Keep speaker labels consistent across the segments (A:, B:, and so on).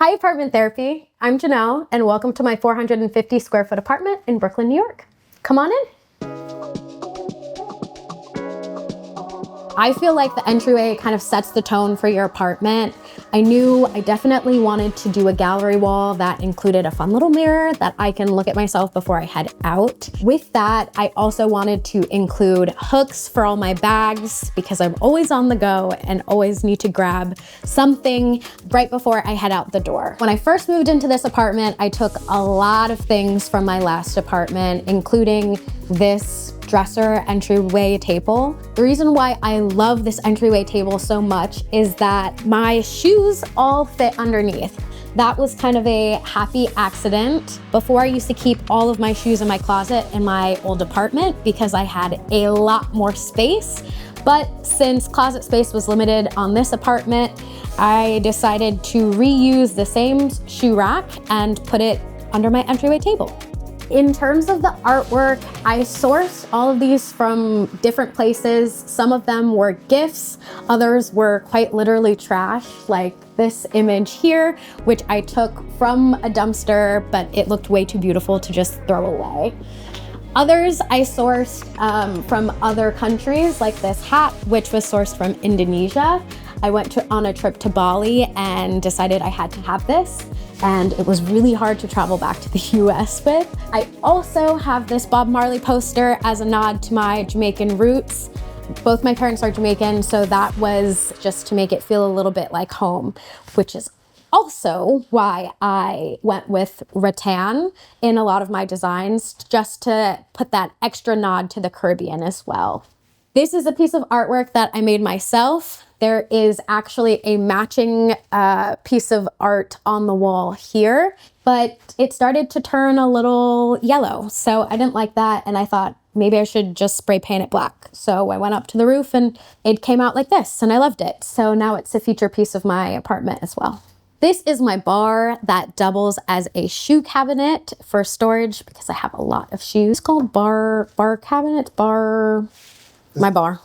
A: Hi, Apartment Therapy. I'm Jennelle, and welcome to my 450 square foot apartment in Brooklyn, New York. Come on in. I feel like the entryway kind of sets the tone for your apartment. I knew I definitely wanted to do a gallery wall that included a fun little mirror that I can look at myself before I head out. With that, I also wanted to include hooks for all my bags because I'm always on the go and always need to grab something right before I head out the door. When I first moved into this apartment, I took a lot of things from my last apartment, including this dresser entryway table. The reason why I love this entryway table so much is that my shoes all fit underneath. That was kind of a happy accident. Before, I used to keep all of my shoes in my closet in my old apartment because I had a lot more space. But since closet space was limited on this apartment, I decided to reuse the same shoe rack and put it under my entryway table. In terms of the artwork, I sourced all of these from different places. Some of them were gifts, others were quite literally trash, like this image here, which I took from a dumpster, but it looked way too beautiful to just throw away. Others I sourced from other countries, like this hat, which was sourced from Indonesia. I went on a trip to Bali and decided I had to have this, and it was really hard to travel back to the US with. I also have this Bob Marley poster as a nod to my Jamaican roots. Both my parents are Jamaican, so that was just to make it feel a little bit like home, which is also why I went with rattan in a lot of my designs, just to put that extra nod to the Caribbean as well. This is a piece of artwork that I made myself. There is actually a matching piece of art on the wall here, but it started to turn a little yellow. So I didn't like that, and I thought maybe I should just spray paint it black. So I went up to the roof and it came out like this, and I loved it. So now it's a feature piece of my apartment as well. This is my bar that doubles as a shoe cabinet for storage because I have a lot of shoes. It's called bar cabinet, my bar.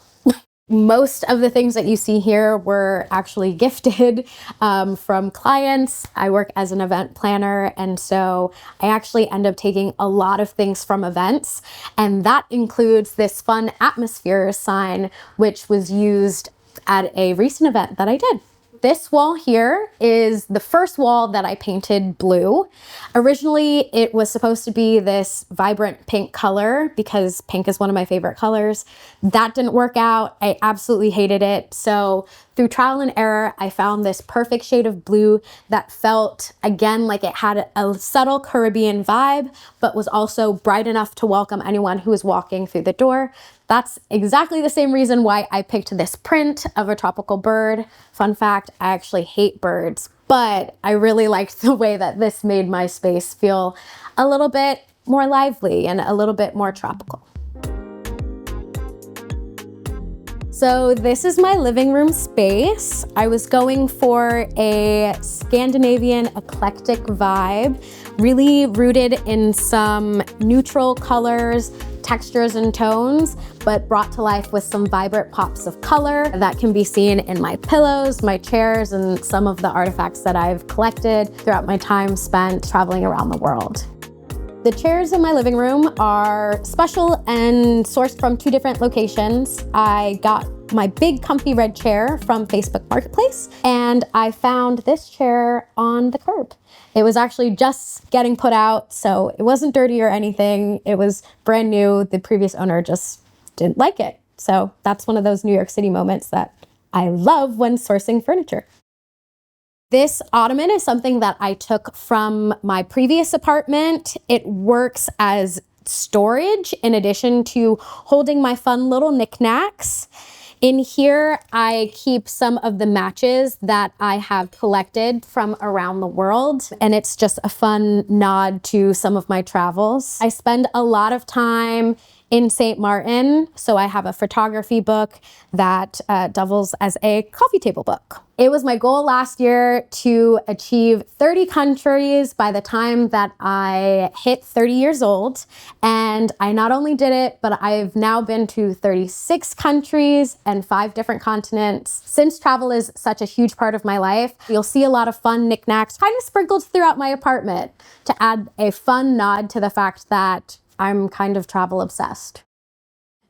A: Most of the things that you see here were actually gifted from clients. I work as an event planner, and so I actually end up taking a lot of things from events, and that includes this fun atmosphere sign, which was used at a recent event that I did. This wall here is the first wall that I painted blue. Originally, it was supposed to be this vibrant pink color because pink is one of my favorite colors. That didn't work out. I absolutely hated it. So through trial and error, I found this perfect shade of blue that felt, again, like it had a subtle Caribbean vibe, but was also bright enough to welcome anyone who was walking through the door. That's exactly the same reason why I picked this print of a tropical bird. Fun fact, I actually hate birds, but I really liked the way that this made my space feel a little bit more lively and a little bit more tropical. So this is my living room space. I was going for a Scandinavian-Eclectic vibe, really rooted in some neutral colors, textures and tones, but brought to life with some vibrant pops of color that can be seen in my pillows, my chairs, and some of the artifacts that I've collected throughout my time spent traveling around the world. The chairs in my living room are special and sourced from two different locations. I got my big comfy red chair from Facebook Marketplace, and I found this chair on the curb. It was actually just getting put out, so it wasn't dirty or anything. It was brand new. The previous owner just didn't like it. So that's one of those New York City moments that I love when sourcing furniture. This ottoman is something that I took from my previous apartment. It works as storage in addition to holding my fun little knickknacks. In here, I keep some of the matches that I have collected from around the world, and it's just a fun nod to some of my travels. I spend a lot of time in St. Martin. So I have a photography book that doubles as a coffee table book. It was my goal last year to achieve 30 countries by the time that I hit 30 years old. And I not only did it, but I've now been to 36 countries and 5 different continents. Since travel is such a huge part of my life, you'll see a lot of fun knickknacks kind of sprinkled throughout my apartment to add a fun nod to the fact that I'm kind of travel obsessed.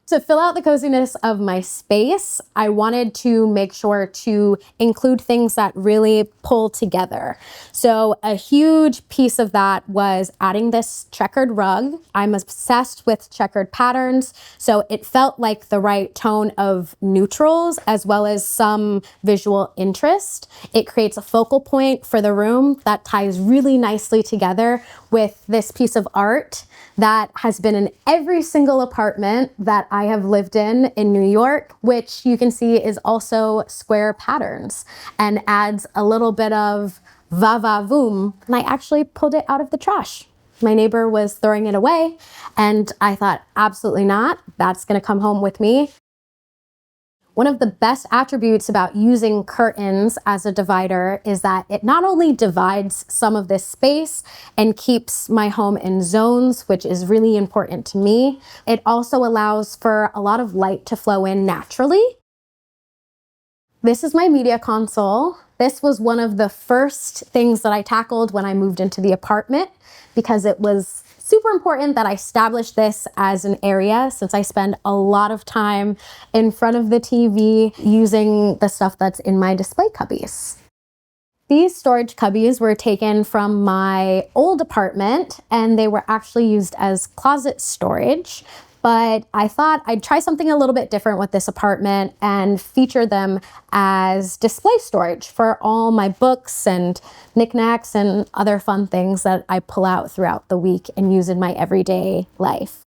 A: To fill out the coziness of my space, I wanted to make sure to include things that really pull together. So a huge piece of that was adding this checkered rug. I'm obsessed with checkered patterns, so it felt like the right tone of neutrals as well as some visual interest. It creates a focal point for the room that ties really nicely together with this piece of art that has been in every single apartment that I have lived in New York, which you can see is also square patterns and adds a little bit of va-va-voom. And I actually pulled it out of the trash. My neighbor was throwing it away and I thought, absolutely not. That's gonna come home with me. One of the best attributes about using curtains as a divider is that it not only divides some of this space and keeps my home in zones, which is really important to me, it also allows for a lot of light to flow in naturally. This is my media console. This was one of the first things that I tackled when I moved into the apartment because it was super important that I establish this as an area since I spend a lot of time in front of the TV using the stuff that's in my display cubbies. These storage cubbies were taken from my old apartment and they were actually used as closet storage. But I thought I'd try something a little bit different with this apartment and feature them as display storage for all my books and knickknacks and other fun things that I pull out throughout the week and use in my everyday life.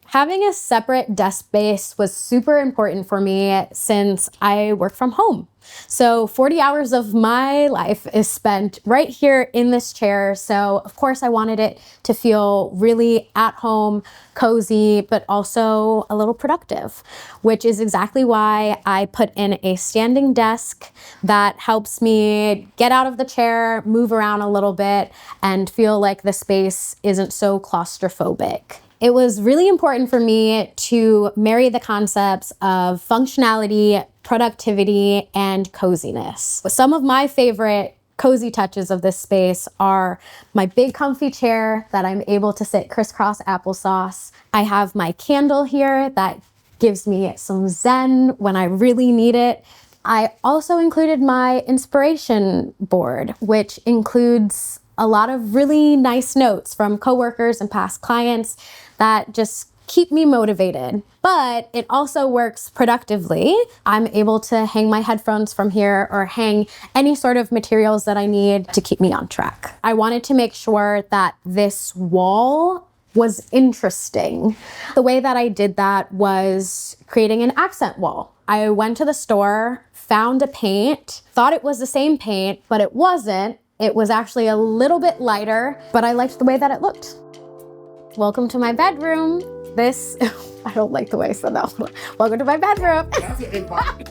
A: Having a separate desk space was super important for me since I work from home. So 40 hours of my life is spent right here in this chair. So of course I wanted it to feel really at home, cozy, but also a little productive, which is exactly why I put in a standing desk that helps me get out of the chair, move around a little bit, and feel like the space isn't so claustrophobic. It was really important for me to marry the concepts of functionality, productivity, and coziness. Some of my favorite cozy touches of this space are my big comfy chair that I'm able to sit crisscross applesauce. I have my candle here that gives me some zen when I really need it. I also included my inspiration board, which includes a lot of really nice notes from coworkers and past clients that just keep me motivated. But it also works productively. I'm able to hang my headphones from here or hang any sort of materials that I need to keep me on track. I wanted to make sure that this wall was interesting. The way that I did that was creating an accent wall. I went to the store, found a paint, thought it was the same paint, but it wasn't. It was actually a little bit lighter, but I liked the way that it looked. Welcome to my bedroom. I don't like the way I said that. Welcome to my bedroom.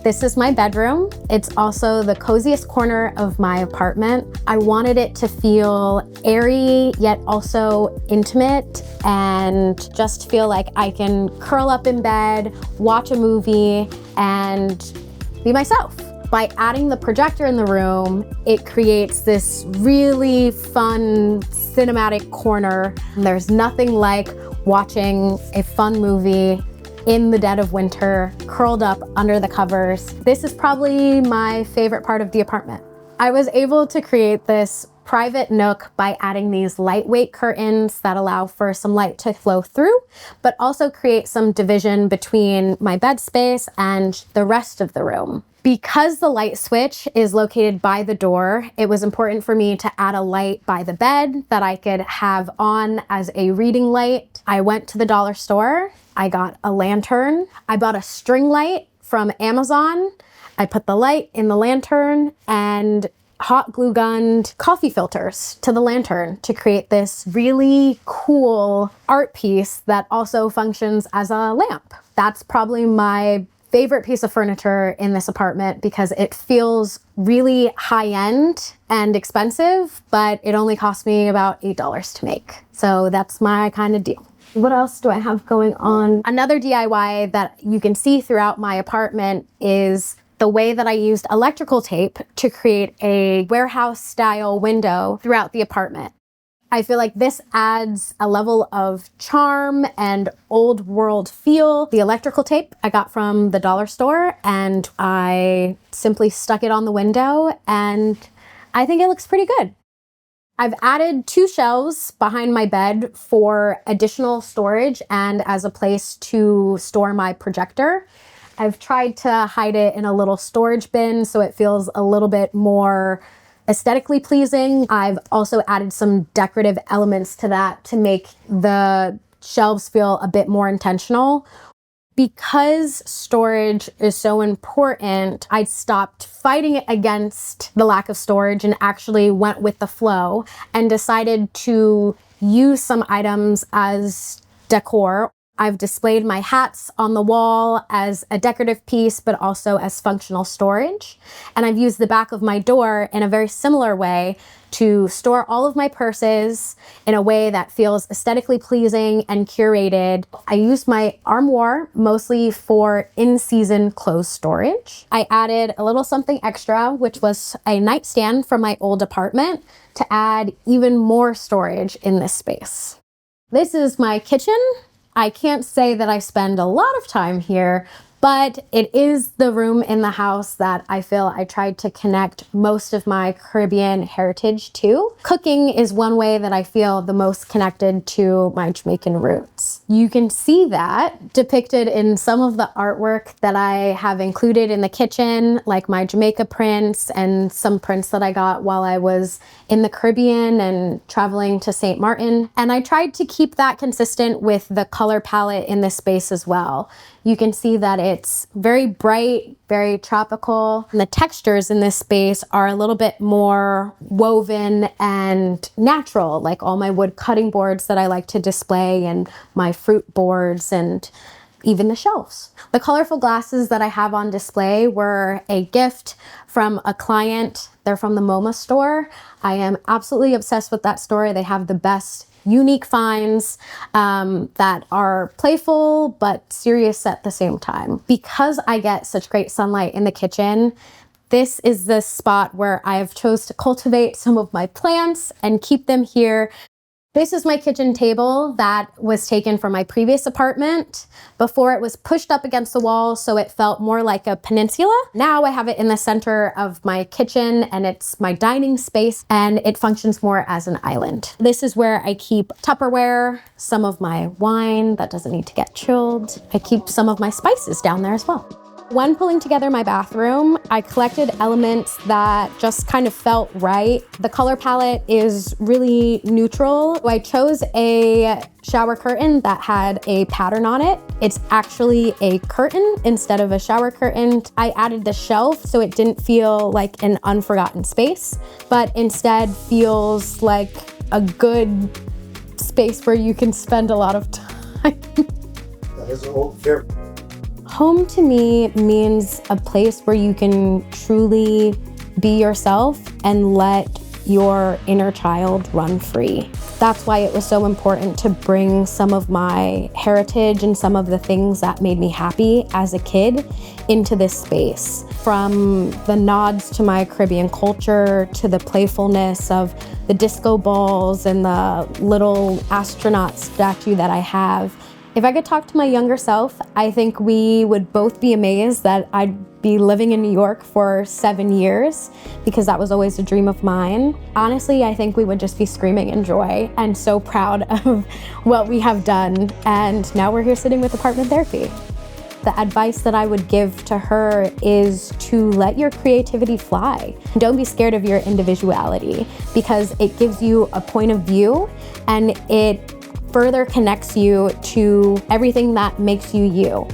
A: This is my bedroom. It's also the coziest corner of my apartment. I wanted it to feel airy, yet also intimate, and just feel like I can curl up in bed, watch a movie, and be myself. By adding the projector in the room, it creates this really fun cinematic corner. There's nothing like watching a fun movie in the dead of winter, curled up under the covers. This is probably my favorite part of the apartment. I was able to create this private nook by adding these lightweight curtains that allow for some light to flow through, but also create some division between my bed space and the rest of the room. Because the light switch is located by the door, it was important for me to add a light by the bed that I could have on as a reading light. I went to the dollar store, I got a lantern, I bought a string light from Amazon, I put the light in the lantern, and hot glue gunned coffee filters to the lantern to create this really cool art piece that also functions as a lamp. That's probably my favorite piece of furniture in this apartment because it feels really high-end and expensive, but it only cost me about $8 to make. So that's my kind of deal. What else do I have going on? Another DIY that you can see throughout my apartment is the way that I used electrical tape to create a warehouse style window throughout the apartment. I feel like this adds a level of charm and old world feel. The electrical tape I got from the dollar store and I simply stuck it on the window and I think it looks pretty good. I've added 2 shelves behind my bed for additional storage and as a place to store my projector. I've tried to hide it in a little storage bin so it feels a little bit more aesthetically pleasing. I've also added some decorative elements to that to make the shelves feel a bit more intentional. Because storage is so important, I stopped fighting against the lack of storage and actually went with the flow and decided to use some items as decor. I've displayed my hats on the wall as a decorative piece, but also as functional storage. And I've used the back of my door in a very similar way to store all of my purses in a way that feels aesthetically pleasing and curated. I used my armoire mostly for in-season clothes storage. I added a little something extra, which was a nightstand from my old apartment to add even more storage in this space. This is my kitchen. I can't say that I spend a lot of time here, but it is the room in the house that I feel I tried to connect most of my Caribbean heritage to. Cooking is one way that I feel the most connected to my Jamaican roots. You can see that depicted in some of the artwork that I have included in the kitchen, like my Jamaica prints and some prints that I got while I was in the Caribbean and traveling to St. Martin. And I tried to keep that consistent with the color palette in this space as well. You can see that it's very bright, very tropical. And the textures in this space are a little bit more woven and natural, like all my wood cutting boards that I like to display and my fruit boards and even the shelves. The colorful glasses that I have on display were a gift from a client. They're from the MoMA store. I am absolutely obsessed with that store. They have the best unique finds that are playful but serious at the same time. Because I get such great sunlight in the kitchen, this is the spot where I've chose to cultivate some of my plants and keep them here. This is my kitchen table that was taken from my previous apartment. Before it was pushed up against the wall, so it felt more like a peninsula. Now I have it in the center of my kitchen and it's my dining space and it functions more as an island. This is where I keep Tupperware, some of my wine that doesn't need to get chilled. I keep some of my spices down there as well. When pulling together my bathroom, I collected elements that just kind of felt right. The color palette is really neutral. I chose a shower curtain that had a pattern on it. It's actually a curtain instead of a shower curtain. I added the shelf so it didn't feel like an unforgotten space, but instead feels like a good space where you can spend a lot of time.
B: That is all fair.
A: Home to me means a place where you can truly be yourself and let your inner child run free. That's why it was so important to bring some of my heritage and some of the things that made me happy as a kid into this space. From the nods to my Caribbean culture to the playfulness of the disco balls and the little astronaut statue that I have. If I could talk to my younger self, I think we would both be amazed that I'd be living in New York for 7 years because that was always a dream of mine. Honestly, I think we would just be screaming in joy and so proud of what we have done. And now we're here sitting with apartment therapy. The advice that I would give to her is to let your creativity fly. Don't be scared of your individuality because it gives you a point of view and it further connects you to everything that makes you you.